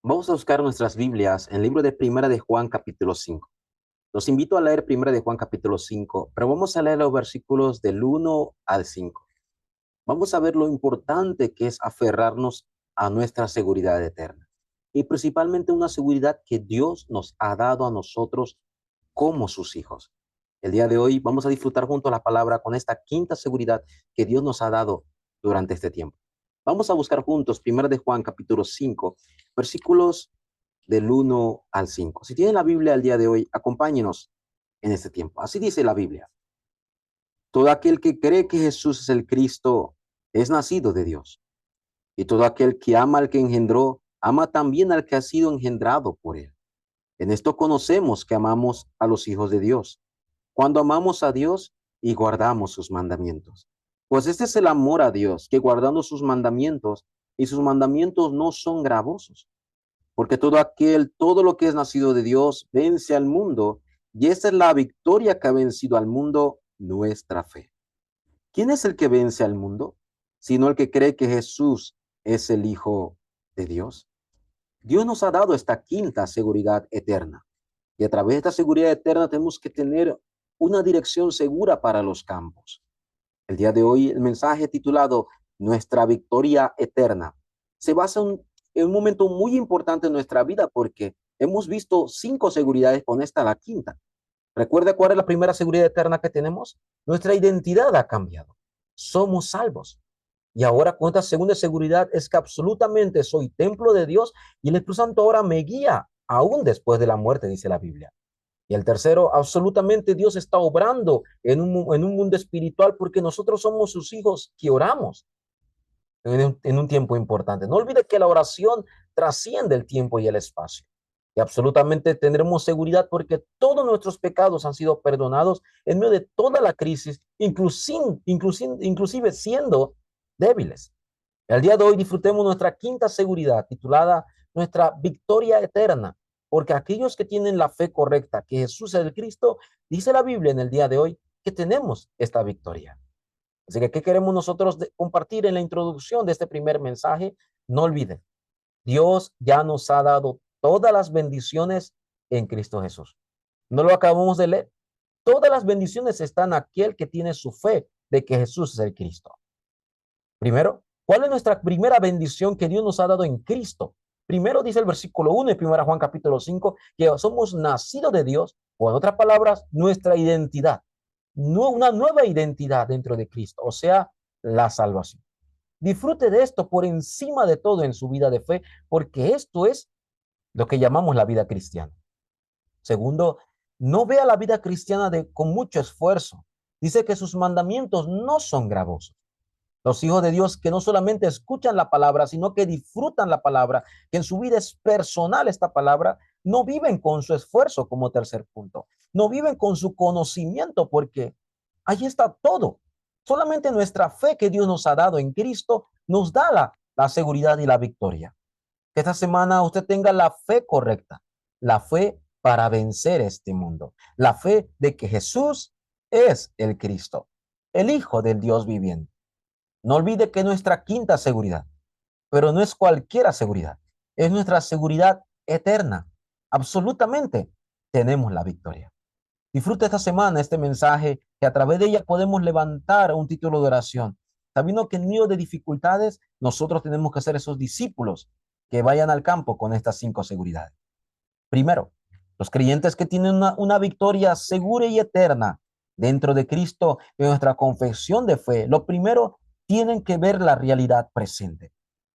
Vamos a buscar nuestras Biblias en el libro de Primera de Juan, capítulo 5. Los invito a leer Primera de Juan, capítulo 5, pero vamos a leer los versículos del 1 al 5. Vamos a ver lo importante que es aferrarnos a nuestra seguridad eterna y principalmente una seguridad que Dios nos ha dado a nosotros como sus hijos. El día de hoy vamos a disfrutar junto a la palabra con esta quinta seguridad que Dios nos ha dado durante este tiempo. Vamos a buscar juntos Primera de Juan, capítulo 5, versículos del 1 al 5. Si tienen la Biblia al día de hoy, acompáñenos en este tiempo. Así dice la Biblia. Todo aquel que cree que Jesús es el Cristo es nacido de Dios. Y todo aquel que ama al que engendró, ama también al que ha sido engendrado por él. En esto conocemos que amamos a los hijos de Dios, cuando amamos a Dios y guardamos sus mandamientos. Pues este es el amor a Dios, que guardando sus mandamientos, y sus mandamientos no son gravosos. Porque todo lo que es nacido de Dios vence al mundo, y esta es la victoria que ha vencido al mundo, nuestra fe. ¿Quién es el que vence al mundo? Sino el que cree que Jesús es el Hijo de Dios. Dios nos ha dado esta quinta seguridad eterna, y a través de esta seguridad eterna tenemos que tener una dirección segura para los campos. El día de hoy, el mensaje titulado Nuestra victoria eterna se basa en un momento muy importante en nuestra vida porque hemos visto 5 seguridades, con esta la quinta. ¿Recuerda cuál es la primera seguridad eterna que tenemos? Nuestra identidad ha cambiado. Somos salvos. Y ahora con esta segunda seguridad es que absolutamente soy templo de Dios y el Espíritu Santo ahora me guía aún después de la muerte, dice la Biblia. Y el tercero, absolutamente Dios está obrando en un mundo espiritual porque nosotros somos sus hijos que oramos en un tiempo importante. No olvide que la oración trasciende el tiempo y el espacio. Y absolutamente tendremos seguridad porque todos nuestros pecados han sido perdonados en medio de toda la crisis, inclusive siendo débiles. El día de hoy disfrutemos nuestra quinta seguridad titulada Nuestra victoria eterna, porque aquellos que tienen la fe correcta, que Jesús es el Cristo, dice la Biblia en el día de hoy que tenemos esta victoria. Así que, ¿qué queremos nosotros compartir en la introducción de este primer mensaje? No olviden, Dios ya nos ha dado todas las bendiciones en Cristo Jesús. No lo acabamos de leer. Todas las bendiciones están en aquel que tiene su fe de que Jesús es el Cristo. Primero, ¿cuál es nuestra primera bendición que Dios nos ha dado en Cristo? Primero dice el versículo 1 de 1 Juan capítulo 5 que somos nacidos de Dios, o en otras palabras, nuestra identidad, una nueva identidad dentro de Cristo, o sea, la salvación. Disfrute de esto por encima de todo en su vida de fe, porque esto es lo que llamamos la vida cristiana. Segundo, no vea la vida cristiana con mucho esfuerzo. Dice que sus mandamientos no son gravosos. Los hijos de Dios que no solamente escuchan la palabra, sino que disfrutan la palabra, que en su vida es personal esta palabra, no viven con su esfuerzo como tercer punto. No viven con su conocimiento porque ahí está todo. Solamente nuestra fe que Dios nos ha dado en Cristo nos da la seguridad y la victoria. Que esta semana usted tenga la fe correcta, la fe para vencer este mundo, la fe de que Jesús es el Cristo, el Hijo del Dios viviente. No olvide que nuestra quinta seguridad, pero no es cualquier seguridad, es nuestra seguridad eterna. Absolutamente tenemos la victoria. Disfruta esta semana este mensaje que a través de ella podemos levantar un título de oración. Sabiendo que en medio de dificultades nosotros tenemos que ser esos discípulos que vayan al campo con estas 5 seguridades. Primero, los creyentes que tienen una victoria segura y eterna dentro de Cristo en nuestra confesión de fe, lo primero, tienen que ver la realidad presente.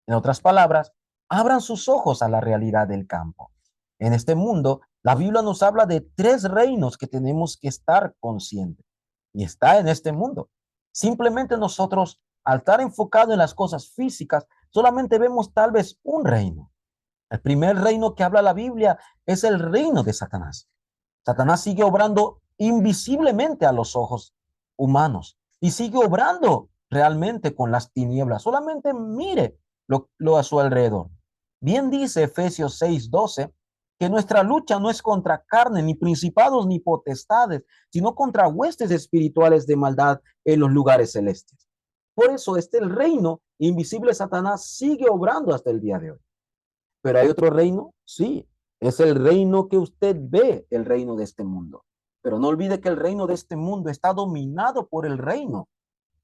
En otras palabras, abran sus ojos a la realidad del campo. En este mundo, la Biblia nos habla de 3 reinos que tenemos que estar conscientes. Y está en este mundo. Simplemente nosotros, al estar enfocados en las cosas físicas, solamente vemos tal vez un reino. El primer reino que habla la Biblia es el reino de Satanás. Satanás sigue obrando invisiblemente a los ojos humanos y sigue obrando realmente con las tinieblas. Solamente mire lo a su alrededor. Bien dice Efesios 6:12 que nuestra lucha no es contra carne, ni principados, ni potestades, sino contra huestes espirituales de maldad en los lugares celestes. Por eso el reino invisible de Satanás sigue obrando hasta el día de hoy. Pero hay otro reino, sí, es el reino que usted ve, el reino de este mundo. Pero no olvide que el reino de este mundo está dominado por el reino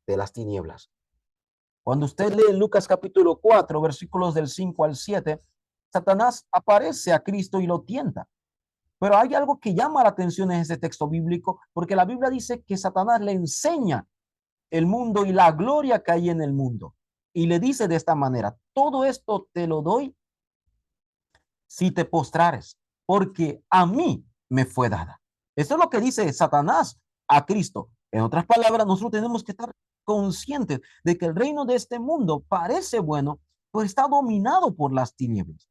de las tinieblas. Cuando usted lee Lucas capítulo 4, versículos del 5 al 7, Satanás aparece a Cristo y lo tienta. Pero hay algo que llama la atención en este texto bíblico, porque la Biblia dice que Satanás le enseña el mundo y la gloria que hay en el mundo. Y le dice de esta manera, todo esto te lo doy si te postrares, porque a mí me fue dada. Esto es lo que dice Satanás a Cristo. En otras palabras, nosotros tenemos que estar conscientes de que el reino de este mundo parece bueno, pero está dominado por las tinieblas.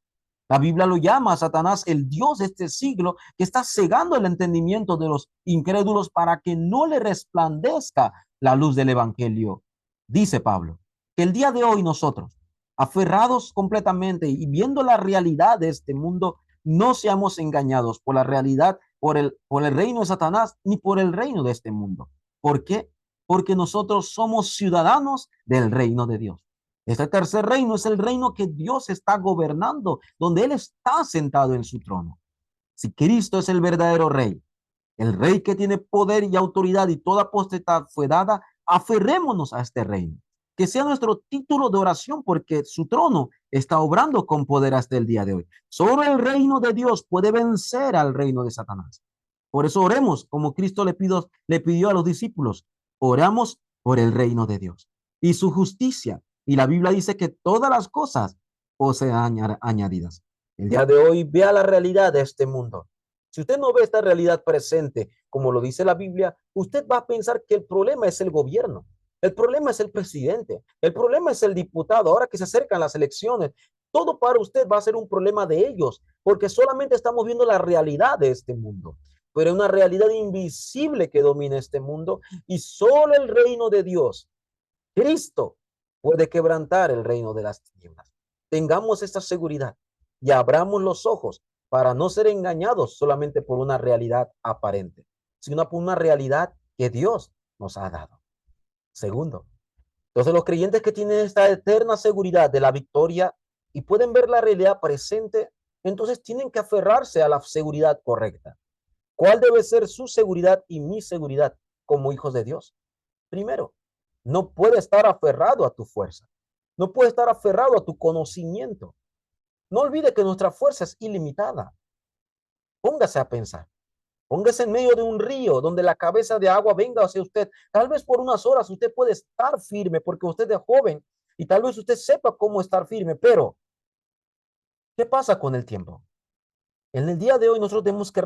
La Biblia lo llama a Satanás el Dios de este siglo que está cegando el entendimiento de los incrédulos para que no le resplandezca la luz del evangelio. Dice Pablo que el día de hoy nosotros, aferrados completamente y viendo la realidad de este mundo, no seamos engañados por la realidad, por el reino de Satanás, ni por el reino de este mundo. ¿Por qué? Porque nosotros somos ciudadanos del reino de Dios. Este tercer reino es el reino que Dios está gobernando, donde Él está sentado en su trono. Si Cristo es el verdadero rey, el rey que tiene poder y autoridad y toda potestad fue dada, aferrémonos a este reino. Que sea nuestro título de oración porque su trono está obrando con poder hasta el día de hoy. Solo el reino de Dios puede vencer al reino de Satanás. Por eso oremos como Cristo le pidió a los discípulos. Oramos por el reino de Dios y su justicia. Y la Biblia dice que todas las cosas os sean añadidas. El día de hoy vea la realidad de este mundo. Si usted no ve esta realidad presente, como lo dice la Biblia, usted va a pensar que el problema es el gobierno, el problema es el presidente, el problema es el diputado. Ahora que se acercan las elecciones, todo para usted va a ser un problema de ellos, porque solamente estamos viendo la realidad de este mundo, pero es una realidad invisible que domina este mundo y solo el reino de Dios, Cristo, puede quebrantar el reino de las tinieblas. Tengamos esta seguridad y abramos los ojos para no ser engañados solamente por una realidad aparente, sino por una realidad que Dios nos ha dado. Segundo, entonces los creyentes que tienen esta eterna seguridad de la victoria y pueden ver la realidad presente, entonces tienen que aferrarse a la seguridad correcta. ¿Cuál debe ser su seguridad y mi seguridad como hijos de Dios? Primero, no puede estar aferrado a tu fuerza. No puede estar aferrado a tu conocimiento. No olvide que nuestra fuerza es ilimitada. Póngase a pensar. Póngase en medio de un río donde la cabeza de agua venga hacia usted. Tal vez por unas horas usted puede estar firme porque usted es joven y tal vez usted sepa cómo estar firme, pero ¿qué pasa con el tiempo? En el día de hoy nosotros tenemos que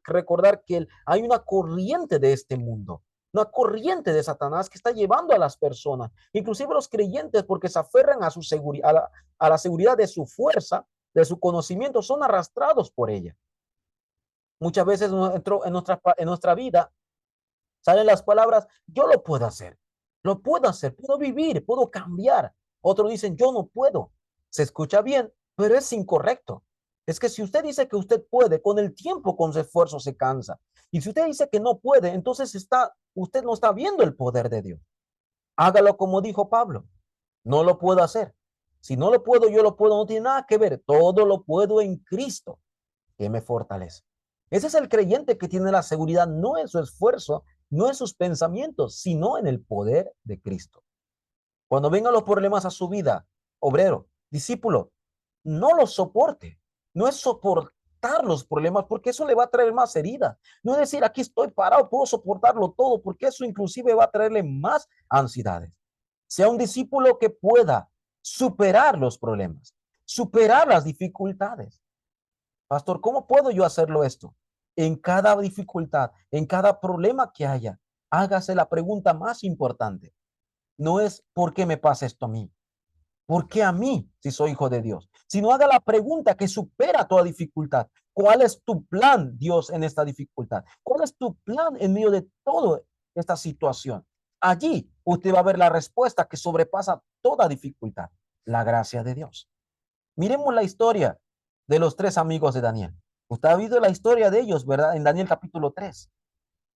recordar que hay una corriente de este mundo, una corriente de Satanás que está llevando a las personas, inclusive los creyentes, porque se aferran a su seguridad, a la seguridad de su fuerza, de su conocimiento, son arrastrados por ella. Muchas veces en nuestra vida salen las palabras, yo lo puedo hacer, puedo vivir, puedo cambiar. Otros dicen, yo no puedo. Se escucha bien, pero es incorrecto. Es que si usted dice que usted puede, con el tiempo, con su esfuerzo se cansa. Y si usted dice que no puede, entonces usted no está viendo el poder de Dios. Hágalo como dijo Pablo. No lo puedo hacer. Si no lo puedo, yo lo puedo, no tiene nada que ver. Todo lo puedo en Cristo que me fortalece. Ese es el creyente que tiene la seguridad no en su esfuerzo, no en sus pensamientos, sino en el poder de Cristo. Cuando vengan los problemas a su vida, obrero, discípulo, no los soporte. No es soportar los problemas porque eso le va a traer más heridas. No es decir, aquí estoy parado, puedo soportarlo todo, porque eso inclusive va a traerle más ansiedades. Sea un discípulo que pueda superar los problemas, superar las dificultades. Pastor, ¿cómo puedo yo hacerlo esto? En cada dificultad, en cada problema que haya, hágase la pregunta más importante. No es ¿por qué me pasa esto a mí? ¿Por qué a mí si soy hijo de Dios? Sino haga la pregunta que supera toda dificultad. ¿Cuál es tu plan, Dios, en esta dificultad? ¿Cuál es tu plan en medio de toda esta situación? Allí usted va a ver la respuesta que sobrepasa toda dificultad, la gracia de Dios. Miremos la historia de los tres amigos de Daniel. Usted ha visto la historia de ellos, ¿verdad? En Daniel capítulo 3.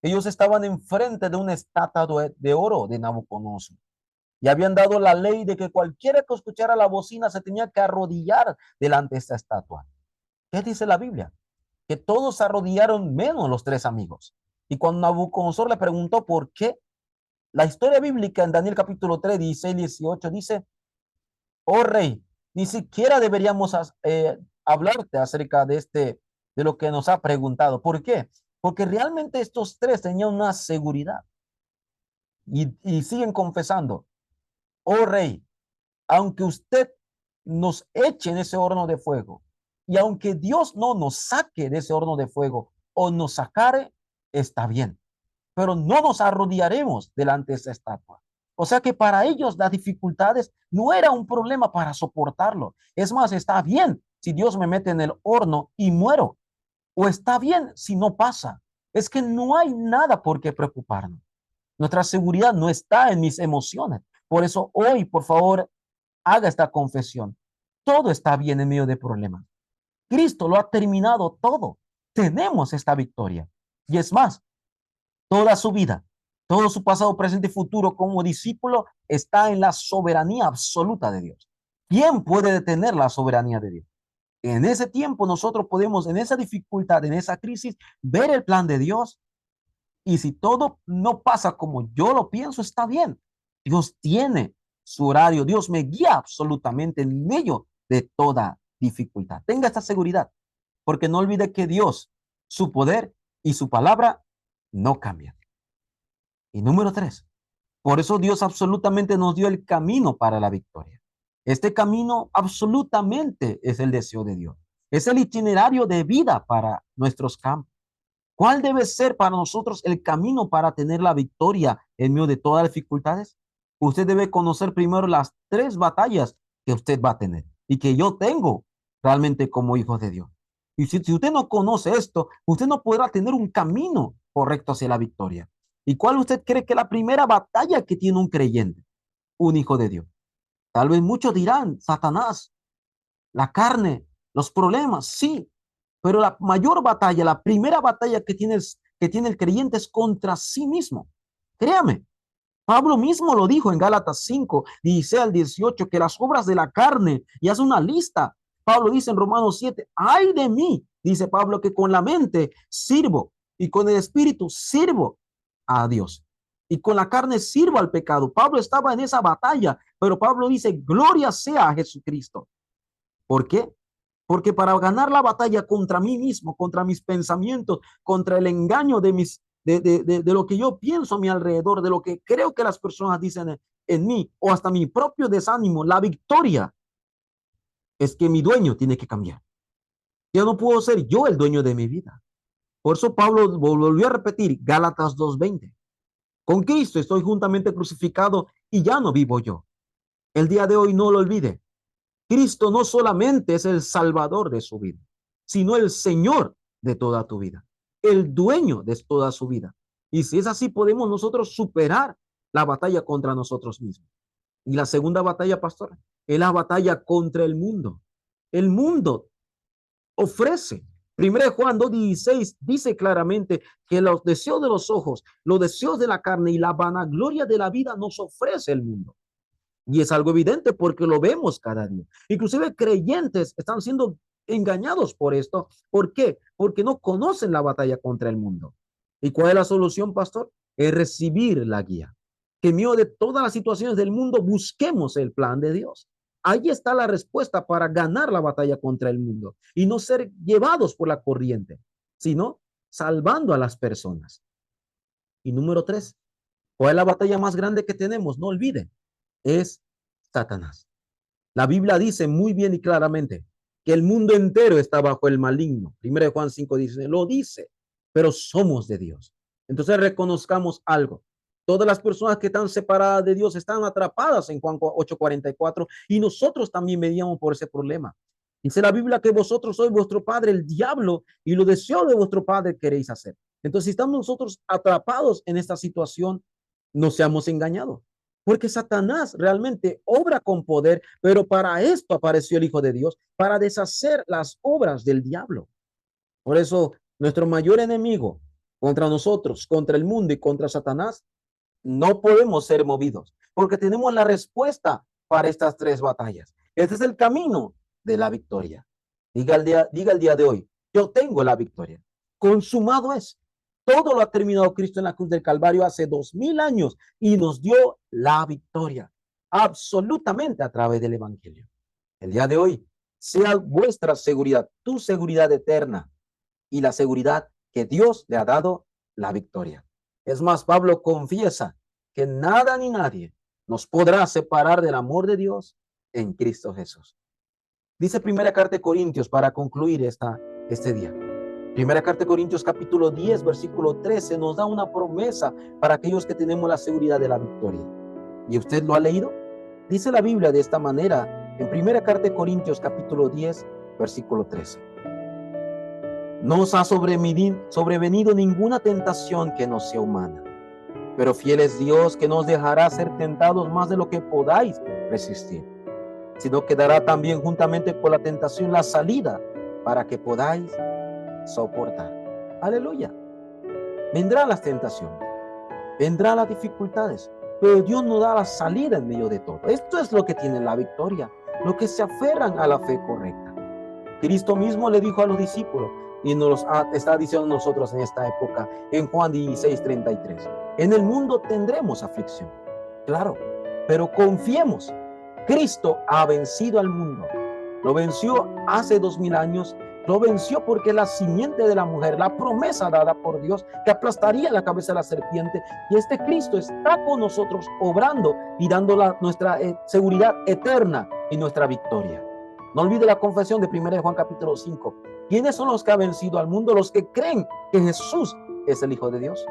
Ellos estaban enfrente de una estatua de oro de Nabucodonosor. Y habían dado la ley de que cualquiera que escuchara la bocina se tenía que arrodillar delante de esta estatua. ¿Qué dice la Biblia? Que todos se arrodillaron menos los tres amigos. Y cuando Nabucodonosor le preguntó por qué, la historia bíblica en Daniel capítulo 3, 16, 18 dice: oh rey, ni siquiera deberíamos hablarte acerca de lo que nos ha preguntado. ¿Por qué? Porque realmente estos tres tenían una seguridad y siguen confesando: oh rey, aunque usted nos eche en ese horno de fuego y aunque Dios no nos saque de ese horno de fuego o nos sacare, está bien, pero no nos arrodillaremos delante de esa estatua. O sea que para ellos las dificultades no era un problema para soportarlo. Es más, está bien si Dios me mete en el horno y muero, o está bien si no pasa. Es que no hay nada por qué preocuparnos. Nuestra seguridad no está en mis emociones. Por eso hoy, por favor, haga esta confesión. Todo está bien en medio de problemas. Cristo lo ha terminado todo. Tenemos esta victoria. Y es más, toda su vida, todo su pasado, presente y futuro como discípulo está en la soberanía absoluta de Dios. ¿Quién puede detener la soberanía de Dios? En ese tiempo nosotros podemos, en esa dificultad, en esa crisis, ver el plan de Dios. Y si todo no pasa como yo lo pienso, está bien. Dios tiene su horario. Dios me guía absolutamente en medio de toda dificultad. Tenga esta seguridad, porque no olvide que Dios, su poder y su palabra no cambian. Y número 3, por eso Dios absolutamente nos dio el camino para la victoria. Este camino absolutamente es el deseo de Dios. Es el itinerario de vida para nuestros campos. ¿Cuál debe ser para nosotros el camino para tener la victoria en medio de todas las dificultades? Usted debe conocer primero las 3 batallas que usted va a tener y que yo tengo realmente como hijo de Dios. Y si usted no conoce esto, usted no podrá tener un camino correcto hacia la victoria. ¿Y cuál usted cree que es la primera batalla que tiene un creyente, un hijo de Dios? Tal vez muchos dirán: Satanás, la carne, los problemas, sí, pero la mayor batalla, la primera batalla que tiene el creyente es contra sí mismo. Créame, Pablo mismo lo dijo en Gálatas 5, 16 al 18, que las obras de la carne, y hace una lista. Pablo dice en Romanos 7, ay de mí, dice Pablo, que con la mente sirvo y con el espíritu sirvo a Dios. Y con la carne sirvo al pecado. Pablo estaba en esa batalla, pero Pablo dice: gloria sea a Jesucristo. ¿Por qué? Porque para ganar la batalla contra mí mismo, contra mis pensamientos, contra el engaño de lo que yo pienso a mi alrededor, de lo que creo que las personas dicen en mí, o hasta mi propio desánimo, la victoria es que mi dueño tiene que cambiar. Yo no puedo ser yo el dueño de mi vida. Por eso Pablo volvió a repetir Gálatas 2:20. Con Cristo estoy juntamente crucificado y ya no vivo yo. El día de hoy no lo olvide. Cristo no solamente es el salvador de su vida, sino el Señor de toda tu vida, el dueño de toda su vida. Y si es así, podemos nosotros superar la batalla contra nosotros mismos. Y la segunda batalla, pastor, es la batalla contra el mundo. El mundo ofrece. 1 Juan 2:16 dice claramente que los deseos de los ojos, los deseos de la carne y la vanagloria de la vida nos ofrece el mundo. Y es algo evidente porque lo vemos cada día. Inclusive creyentes están siendo engañados por esto. ¿Por qué? Porque no conocen la batalla contra el mundo. ¿Y cuál es la solución, pastor? Es recibir la guía. Que en medio de todas las situaciones del mundo busquemos el plan de Dios. Ahí está la respuesta para ganar la batalla contra el mundo y no ser llevados por la corriente, sino salvando a las personas. Y número 3, ¿cuál es la batalla más grande que tenemos? No olviden, es Satanás. La Biblia dice muy bien y claramente que el mundo entero está bajo el maligno. 1 Juan 5 dice, lo dice, pero somos de Dios. Entonces reconozcamos algo. Todas las personas que están separadas de Dios están atrapadas en Juan 8:44 y nosotros también medíamos por ese problema. Dice la Biblia que vosotros sois vuestro padre, el diablo, y lo deseo de vuestro padre queréis hacer. Entonces, si estamos nosotros atrapados en esta situación, no seamos engañados. Porque Satanás realmente obra con poder, pero para esto apareció el Hijo de Dios, para deshacer las obras del diablo. Por eso, nuestro mayor enemigo contra nosotros, contra el mundo y contra Satanás, No podemos ser movidos porque tenemos la respuesta para estas tres batallas. Este es el camino de la victoria. Diga el día de hoy, yo tengo la victoria. Consumado es. Todo lo ha terminado Cristo en la cruz del Calvario hace 2000 años y nos dio la victoria absolutamente a través del Evangelio. El día de hoy, sea vuestra seguridad, tu seguridad eterna y la seguridad que Dios le ha dado la victoria. Es más, Pablo confiesa que nada ni nadie nos podrá separar del amor de Dios en Cristo Jesús. Dice Primera Carta de Corintios para concluir este día. Primera Carta de Corintios capítulo 10, versículo 13 nos da una promesa para aquellos que tenemos la seguridad de la victoria. ¿Y usted lo ha leído? Dice la Biblia de esta manera en Primera Carta de Corintios capítulo 10, versículo 13. No os ha sobrevenido ninguna tentación que no sea humana, pero fiel es Dios que no os dejará ser tentados más de lo que podáis resistir, sino que dará también juntamente con la tentación la salida para que podáis soportar. Aleluya. Vendrán las tentaciones, vendrán las dificultades, pero Dios nos da la salida en medio de todo. Esto es lo que tiene la victoria, los que se aferran a la fe correcta. Cristo mismo le dijo a los discípulos, y nos está diciendo a nosotros en esta época, en Juan 16:33, en el mundo tendremos aflicción, claro, pero confiemos, Cristo ha vencido al mundo, lo venció hace 2000 años, lo venció porque la simiente de la mujer, la promesa dada por Dios, que aplastaría la cabeza de la serpiente, y este Cristo está con nosotros obrando y dando nuestra seguridad eterna y nuestra victoria. No olvide la confesión de 1 Juan capítulo 5. ¿Quiénes son los que han vencido al mundo? Los que creen que Jesús es el Hijo de Dios.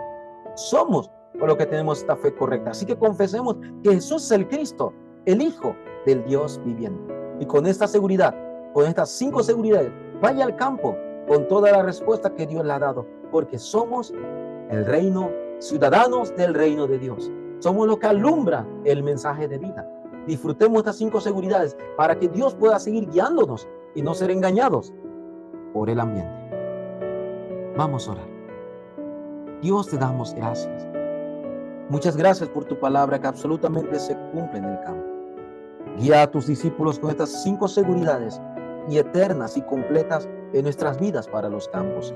Somos por lo que tenemos esta fe correcta. Así que confesemos que Jesús es el Cristo, el Hijo del Dios viviente. Y con esta seguridad, con estas 5 seguridades, vaya al campo con toda la respuesta que Dios le ha dado. Porque somos el reino, ciudadanos del reino de Dios. Somos los que alumbra el mensaje de vida. Disfrutemos estas 5 seguridades para que Dios pueda seguir guiándonos y no ser engañados por el ambiente. Vamos a orar. Dios, te damos gracias. Muchas gracias por tu palabra que absolutamente se cumple en el campo. Guía a tus discípulos con estas 5 seguridades y eternas y completas en nuestras vidas para los campos.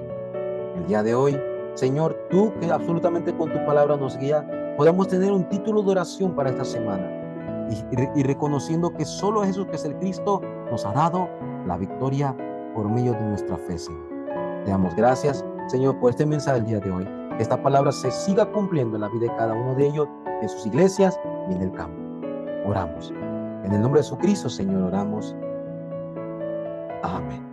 El día de hoy, Señor, tú que absolutamente con tu palabra nos guía, podamos tener un título de oración para esta semana. Y reconociendo que solo Jesús, que es el Cristo, nos ha dado la victoria por medio de nuestra fe, Señor. Te damos gracias, Señor, por este mensaje del día de hoy. Que esta palabra se siga cumpliendo en la vida de cada uno de ellos, en sus iglesias y en el campo. Oramos. En el nombre de Jesucristo, Señor, oramos. Amén.